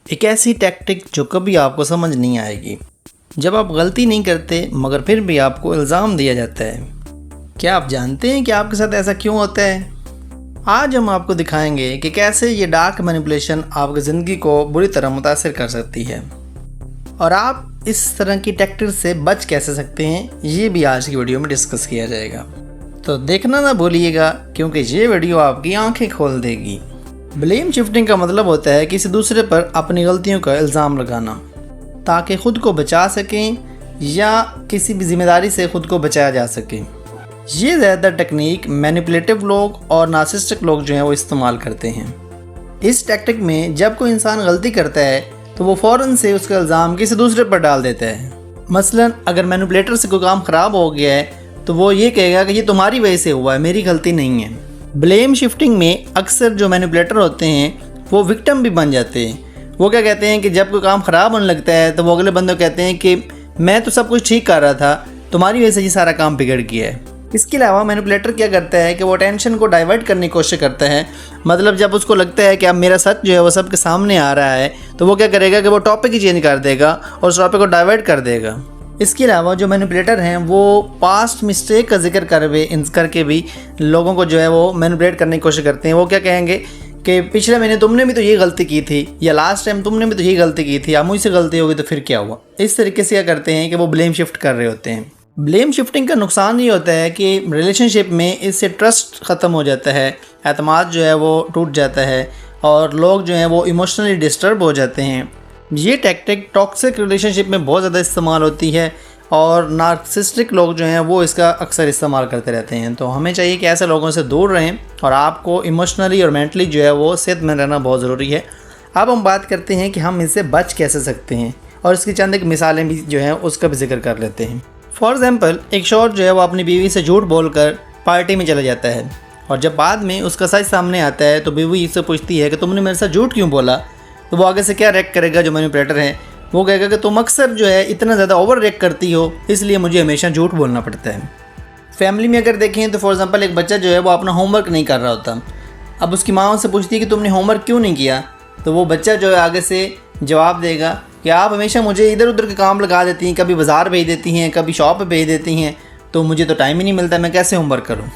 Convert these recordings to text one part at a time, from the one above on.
एक ऐसी टैक्टिक जो कभी आपको समझ नहीं आएगी, जब आप गलती नहीं करते मगर फिर भी आपको इल्ज़ाम दिया जाता है। क्या आप जानते हैं कि आपके साथ ऐसा क्यों होता है? आज हम आपको दिखाएंगे कि कैसे ये डार्क मैनिपुलेशन आपकी ज़िंदगी को बुरी तरह मुतासिर कर सकती है और आप इस तरह की टैक्टिक से बच कैसे सकते हैं, ये भी आज की वीडियो में डिस्कस किया जाएगा। तो देखना ना भूलिएगा, क्योंकि ये वीडियो आपकी आंखें खोल देगी। ब्लेम शिफ्टिंग का मतलब होता है किसी दूसरे पर अपनी गलतियों का इल्ज़ाम लगाना ताकि ख़ुद को बचा सकें या किसी भी जिम्मेदारी से ख़ुद को बचाया जा सके। ये ज़्यादातर टेक्निक मैनिपुलेटिव लोग और नार्सिसिस्टिक लोग जो हैं वो इस्तेमाल करते हैं। इस टैक्टिक में जब कोई इंसान गलती करता है तो वो फ़ौरन से उसका इल्ज़ाम किसी दूसरे पर डाल देता है। मसलन अगर मैनिपुलेटर से कोई काम ख़राब हो गया है तो वो ये कहेगा कि ये तुम्हारी वजह से हुआ है, मेरी गलती नहीं है। ब्लेम शिफ्टिंग में अक्सर जो मैनिपुलेटर होते हैं वो विक्टिम भी बन जाते हैं। वो क्या कहते हैं कि जब कोई काम ख़राब होने लगता है तो वो अगले बंदे को कहते हैं कि मैं तो सब कुछ ठीक कर रहा था, तुम्हारी वजह से ये सारा काम बिगड़ गया है। इसके अलावा मैनिपुलेटर क्या करता है कि वो टेंशन को डाइवर्ट करने की कोशिश करता है। मतलब जब उसको लगता है कि अब मेरा सच जो है वो सबके सामने आ रहा है तो वो क्या करेगा कि वो टॉपिक ही चेंज कर देगा और उस टॉपिक को डाइवर्ट कर देगा। इसके अलावा जो मैनिपुलेटर हैं वो पास्ट मिस्टेक का जिक्र करके भी लोगों को जो है वो मैनिपुलेट करने की कोशिश करते हैं। वो क्या कहेंगे कि पिछले महीने तुमने भी तो ये गलती की थी, या लास्ट टाइम तुमने भी तो ये गलती की थी, अब मुझसे गलती होगी तो फिर क्या हुआ। इस तरीके से क्या करते हैं कि वो ब्लेम शिफ्ट कर रहे होते हैं। ब्लेम शिफ्टिंग का नुकसान ये होता है कि रिलेशनशिप में इससे ट्रस्ट ख़त्म हो जाता है, एतमाद जो है वो टूट जाता है और लोग जो हैं वो इमोशनली डिस्टर्ब हो जाते हैं। ये टैक्टिक टॉक्सिक रिलेशनशिप में बहुत ज़्यादा इस्तेमाल होती है और नार्सिसिस्टिक लोग जो हैं वो इसका अक्सर इस्तेमाल करते रहते हैं। तो हमें चाहिए कि ऐसे लोगों से दूर रहें और आपको इमोशनली और मेंटली जो है वो सेहतमंद रहना बहुत ज़रूरी है। अब हम बात करते हैं कि हम इससे बच कैसे सकते हैं और इसकी चंद एक मिसालें भी जो हैं उसका भी जिक्र कर लेते हैं। फॉर एग्ज़ाम्पल, एक शौहर जो है वो अपनी बीवी से झूठ बोलकर पार्टी में चला जाता है और जब बाद में उसका सच सामने आता है तो बीवी इससे पूछती है कि तुमने मेरे साथ झूठ क्यों बोला। तो वो आगे से क्या रिएक्ट करेगा जो मैनिपुलेटर है, वो कहेगा कि तुम अक्सर जो है इतना ज़्यादा ओवर रिएक्ट करती हो, इसलिए मुझे हमेशा झूठ बोलना पड़ता है। फैमिली में अगर देखें तो फॉर एग्ज़ाम्पल एक बच्चा जो है वो अपना होमवर्क नहीं कर रहा होता। अब उसकी माँ उससे पूछती है कि तुमने होमवर्क क्यों नहीं किया, तो वो बच्चा जो है आगे से जवाब देगा कि आप हमेशा मुझे इधर उधर के काम लगा देती हैं, कभी बाज़ार भेज देती हैं, कभी शॉप पर भेज देती हैं, तो मुझे तो टाइम ही नहीं मिलता, मैं कैसे होमवर्क करूँ।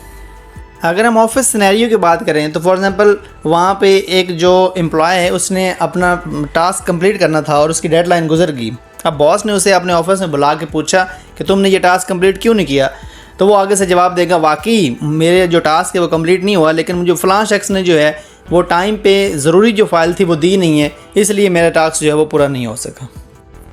अगर हम ऑफिस सिनेरियो की बात करें तो फॉर एग्ज़ाम्पल वहाँ पे एक जो एम्प्लॉय है उसने अपना टास्क कंप्लीट करना था और उसकी डेडलाइन गुजर गई। अब बॉस ने उसे अपने ऑफिस में बुला के पूछा कि तुमने ये टास्क कंप्लीट क्यों नहीं किया, तो वो आगे से जवाब देगा वाकई मेरे जो टास्क है वो कंप्लीट नहीं हुआ, लेकिन मुझे फ़लाँ शख्स ने जो है वो टाइम पे ज़रूरी जो फाइल थी वो दी नहीं है, इसलिए मेरा टास्क जो है वो पूरा नहीं हो सका।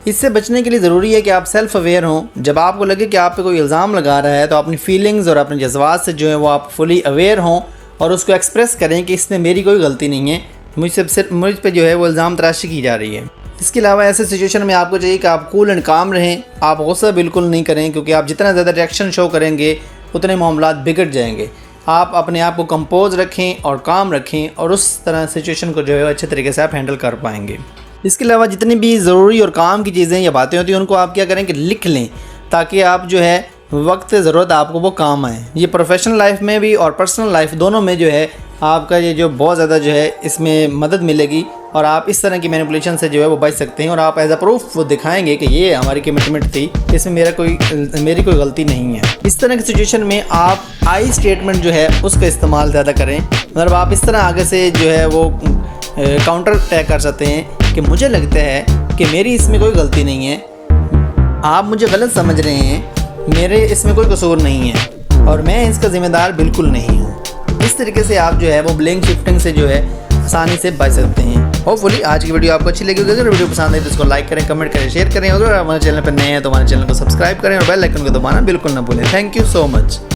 इससे बचने के लिए ज़रूरी है कि आप सेल्फ़ अवेयर हों। जब आपको लगे कि आप पे कोई इल्ज़ाम लगा रहा है तो अपनी फीलिंग्स और अपने जज्बात से जो है वो आप फुली अवेयर हों और उसको एक्सप्रेस करें कि इसमें मेरी कोई गलती नहीं है, मुझ पे जो है वो इल्ज़ाम तराशी की जा रही है। इसके अलावा ऐसे सिचुएशन में आपको चाहिए कि आप कूल एंड काम रहें, आप गुस्सा बिल्कुल नहीं करें, क्योंकि आप जितना ज़्यादा रिएक्शन शो करेंगे उतने मामलात बिगड़ जाएंगे। आप अपने आप को कंपोज रखें और काम रखें और उस तरह सिचुएशन को जो है अच्छे तरीके से आप हैंडल कर पाएंगे। इसके अलावा जितनी भी ज़रूरी और काम की चीज़ें या बातें होती हैं उनको आप क्या करें कि लिख लें, ताकि आप जो है वक्त ज़रूरत आपको वो काम आए। ये प्रोफेशनल लाइफ में भी और पर्सनल लाइफ दोनों में जो है आपका ये जो बहुत ज़्यादा जो है इसमें मदद मिलेगी और आप इस तरह की मैनिपुलेशन से जो है वो बच सकते हैं और आप एज अ प्रूफ वो दिखाएंगे कि ये हमारी कमिटमेंट थी, इसमें मेरी कोई गलती नहीं है। इस तरह की सिचुएशन में आप आई स्टेटमेंट जो है उसका इस्तेमाल ज़्यादा करें। मतलब आप इस तरह आगे से जो है वो काउंटर अटैक कर सकते हैं कि मुझे लगता है कि मेरी इसमें कोई गलती नहीं है, आप मुझे गलत समझ रहे हैं, मेरे इसमें कोई कसूर नहीं है और मैं इसका ज़िम्मेदार बिल्कुल नहीं हूँ। इस तरीके से आप जो है वो ब्लेम शिफ्टिंग से जो है आसानी से बच सकते हैं। होपफुली आज की वीडियो आपको अच्छी लगी होगी। अगर वीडियो पसंद आई तो इसको लाइक करें, कमेंट करें, शेयर करें। अगर हमारे चैनल पर नए हैं तो हमारे चैनल को सब्सक्राइब करें और बेल आइकन को दबाना बिल्कुल ना भूलें। Thank you so much.